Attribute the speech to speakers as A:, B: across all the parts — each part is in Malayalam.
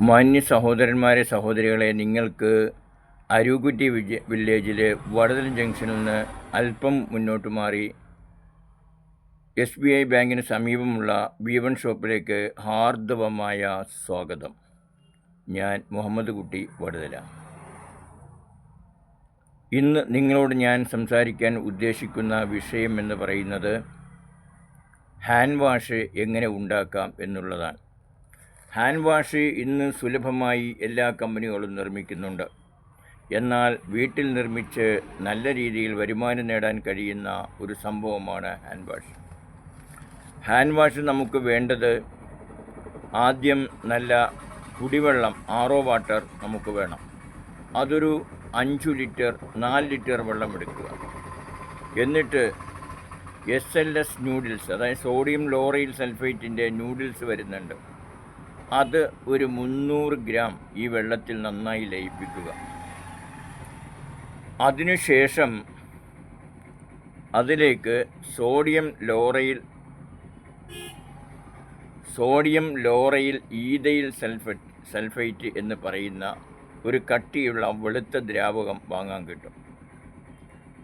A: മാന്യ സഹോദരന്മാരെ സഹോദരികളെ, നിങ്ങൾക്ക് അരൂക്കുറ്റി വില്ലേജിലെ വടതല ജംഗ്ഷനിൽ നിന്ന് അല്പം മുന്നോട്ട് മാറി SBI ബാങ്കിന് സമീപമുള്ള B1 ഷോപ്പിലേക്ക് ഹാർദവമായ സ്വാഗതം. ഞാൻ മുഹമ്മദ് കുട്ടി വടതല. ഇന്ന് നിങ്ങളോട് ഞാൻ സംസാരിക്കാൻ ഉദ്ദേശിക്കുന്ന വിഷയം എന്ന് പറയുന്നത് ഹാൻഡ് വാഷ് എങ്ങനെ ഉണ്ടാക്കാം എന്നുള്ളതാണ്. ഹാൻഡ് വാഷ് ഇന്ന് സുലഭമായി എല്ലാ കമ്പനികളും നിർമ്മിക്കുന്നുണ്ട്. എന്നാൽ വീട്ടിൽ നിർമ്മിച്ച് നല്ല രീതിയിൽ വരുമാനം നേടാൻ കഴിയുന്ന ഒരു സംഭവമാണ് ഹാൻഡ് വാഷ്. ഹാൻഡ് വാഷ് നമുക്ക് വേണ്ടത് ആദ്യം നല്ല കുടിവെള്ളം, RO വാട്ടർ നമുക്ക് വേണം. അതൊരു 5 ലിറ്റർ 4 ലിറ്റർ വെള്ളം എടുക്കുക. എന്നിട്ട് SLS നൂഡിൽസ്, അതായത് സോഡിയം ലോറൈൽ സൾഫേറ്റിൻ്റെ നൂഡിൽസ് വരുന്നുണ്ട്, അത് ഒരു 300 ഗ്രാം ഈ വെള്ളത്തിൽ നന്നായി ലയിപ്പിക്കുക. അതിനുശേഷം അതിലേക്ക് സോഡിയം ലോറൈൽ ഈഥൈൽ സൾഫേറ്റ് എന്ന് പറയുന്ന ഒരു കട്ടിയുള്ള വെളുത്ത ദ്രാവകം വാങ്ങാൻ കിട്ടും.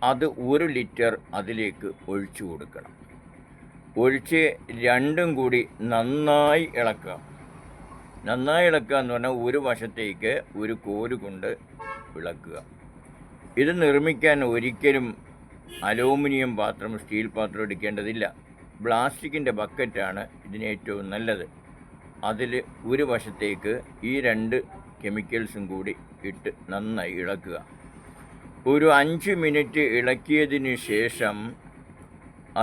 A: അത് 1 ലിറ്റർ അതിലേക്ക് ഒഴിച്ചു കൊടുക്കണം. ഒഴിച്ച് രണ്ടും കൂടി നന്നായി ഇളക്കുക. നന്നായി ഇളക്കുക എന്ന് പറഞ്ഞാൽ ഒരു വശത്തേക്ക് ഒരു കോല് കൊണ്ട് ഇളക്കുക. ഇത് നിർമ്മിക്കാൻ ഒരിക്കലും അലൂമിനിയം പാത്രം, സ്റ്റീൽ പാത്രം എടുക്കേണ്ടതില്ല. പ്ലാസ്റ്റിക്കിൻ്റെ ബക്കറ്റാണ് ഇതിന് ഏറ്റവും നല്ലത്. അതിൽ ഒരു വശത്തേക്ക് ഈ 2 കെമിക്കൽസും കൂടി ഇട്ട് നന്നായി ഇളക്കുക. ഒരു 5 മിനിറ്റ് ഇളക്കിയതിന് ശേഷം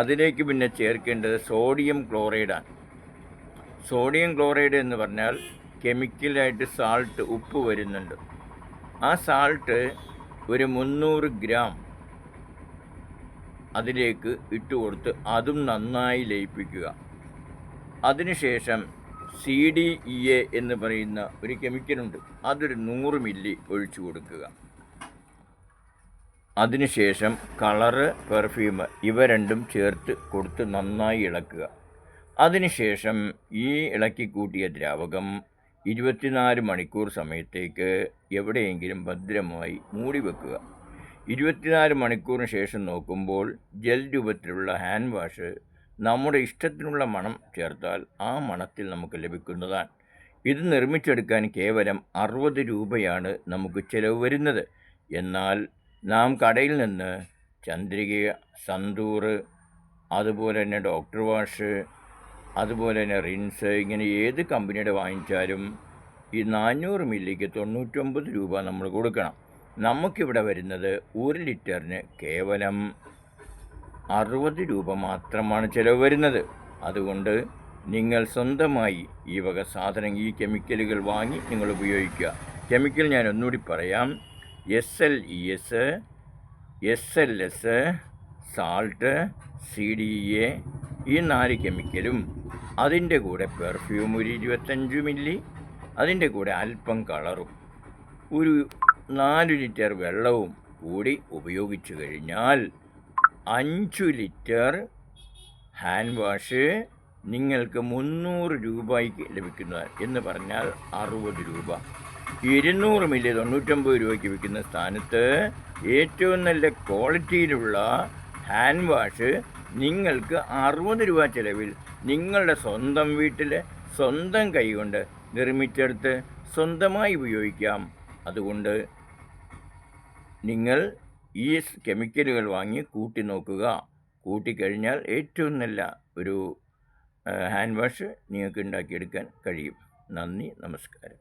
A: അതിലേക്ക് പിന്നെ ചേർക്കേണ്ടത് സോഡിയം ക്ലോറൈഡാണ്. സോഡിയം ക്ലോറൈഡ് എന്ന് പറഞ്ഞാൽ കെമിക്കലായിട്ട് സാൾട്ട്, ഉപ്പ് വരുന്നുണ്ട്. ആ സാൾട്ട് ഒരു 300 ഗ്രാം അതിലേക്ക് ഇട്ട് കൊടുത്ത് അതും നന്നായി ലയിപ്പിക്കുക. അതിനുശേഷം CDEA എന്ന് പറയുന്ന ഒരു കെമിക്കലുണ്ട്, അതൊരു 100 മില്ലി ഒഴിച്ചു കൊടുക്കുക. അതിനുശേഷം കളറ്, പെർഫ്യൂം ഇവ രണ്ടും ചേർത്ത് കൊടുത്ത് നന്നായി ഇളക്കുക. അതിനുശേഷം ഈ ഇളക്കി കൂട്ടിയ ദ്രാവകം 24 മണിക്കൂർ സമയത്തേക്ക് എവിടെയെങ്കിലും ഭദ്രമായി മൂടി വെക്കുക. 24 മണിക്കൂറിന് ശേഷം നോക്കുമ്പോൾ ജെൽ രൂപത്തിലുള്ള ഹാൻഡ് വാഷ് നമ്മുടെ ഇഷ്ടത്തിനുള്ള മണം ചേർത്താൽ ആ മണത്തിൽ നമുക്ക് ലഭിക്കുന്നതാണ്. ഇത് നിർമ്മിച്ചെടുക്കാൻ കേവലം 60 രൂപയാണ് നമുക്ക് ചിലവ് വരുന്നത്. എന്നാൽ നാം കടയിൽ നിന്ന് ചന്ദ്രിക, സന്തൂർ, അതുപോലെ തന്നെ ഡോക്ടർ വാഷ്, അതുപോലെ തന്നെ റിൻസ്, ഇങ്ങനെ ഏത് കമ്പനിയുടെ വാങ്ങിച്ചാലും ഈ 400 മില്ലിക്ക് 99 രൂപ നമ്മൾ കൊടുക്കണം. നമുക്കിവിടെ വരുന്നത് 1 ലിറ്ററിന് കേവലം 60 രൂപ മാത്രമാണ് ചിലവ് വരുന്നത്. അതുകൊണ്ട് നിങ്ങൾ സ്വന്തമായി ഈ വക സാധനം, ഈ കെമിക്കലുകൾ വാങ്ങി നിങ്ങൾ ഉപയോഗിക്കുക. കെമിക്കൽ ഞാൻ ഒന്നുകൂടി പറയാം: SLES, SLS, സാൾട്ട്, CDEA, ഈ 4 കെമിക്കലും അതിൻ്റെ കൂടെ പെർഫ്യൂം ഒരു 25 മില്ലി, അതിൻ്റെ കൂടെ അല്പം കളറും ഒരു 4 ലിറ്റർ വെള്ളവും കൂടി ഉപയോഗിച്ചു കഴിഞ്ഞാൽ 5 ലിറ്റർ ഹാൻഡ് വാഷ് നിങ്ങൾക്ക് 300 രൂപയ്ക്ക് ലഭിക്കുന്നതാണ്. എന്ന് പറഞ്ഞാൽ 60 രൂപ. 200 മില്ലി 99 രൂപയ്ക്ക് വിൽക്കുന്ന സ്ഥാനത്ത് ഏറ്റവും നല്ല ക്വാളിറ്റിയിലുള്ള ഹാൻഡ് വാഷ് നിങ്ങൾക്ക് 60 രൂപ ചിലവിൽ നിങ്ങളുടെ സ്വന്തം വീട്ടിൽ സ്വന്തം കൈകൊണ്ട് നിർമ്മിച്ചെടുത്ത് സ്വന്തമായി ഉപയോഗിക്കാം. അതുകൊണ്ട് നിങ്ങൾ ഈ കെമിക്കലുകൾ വാങ്ങി കൂട്ടി നോക്കുക. കൂട്ടിക്കഴിഞ്ഞാൽ ഏറ്റവും നല്ല ഒരു ഹാൻഡ് വാഷ് നിങ്ങൾക്ക് ഉണ്ടാക്കിയെടുക്കാൻ കഴിയും. നന്ദി, നമസ്കാരം.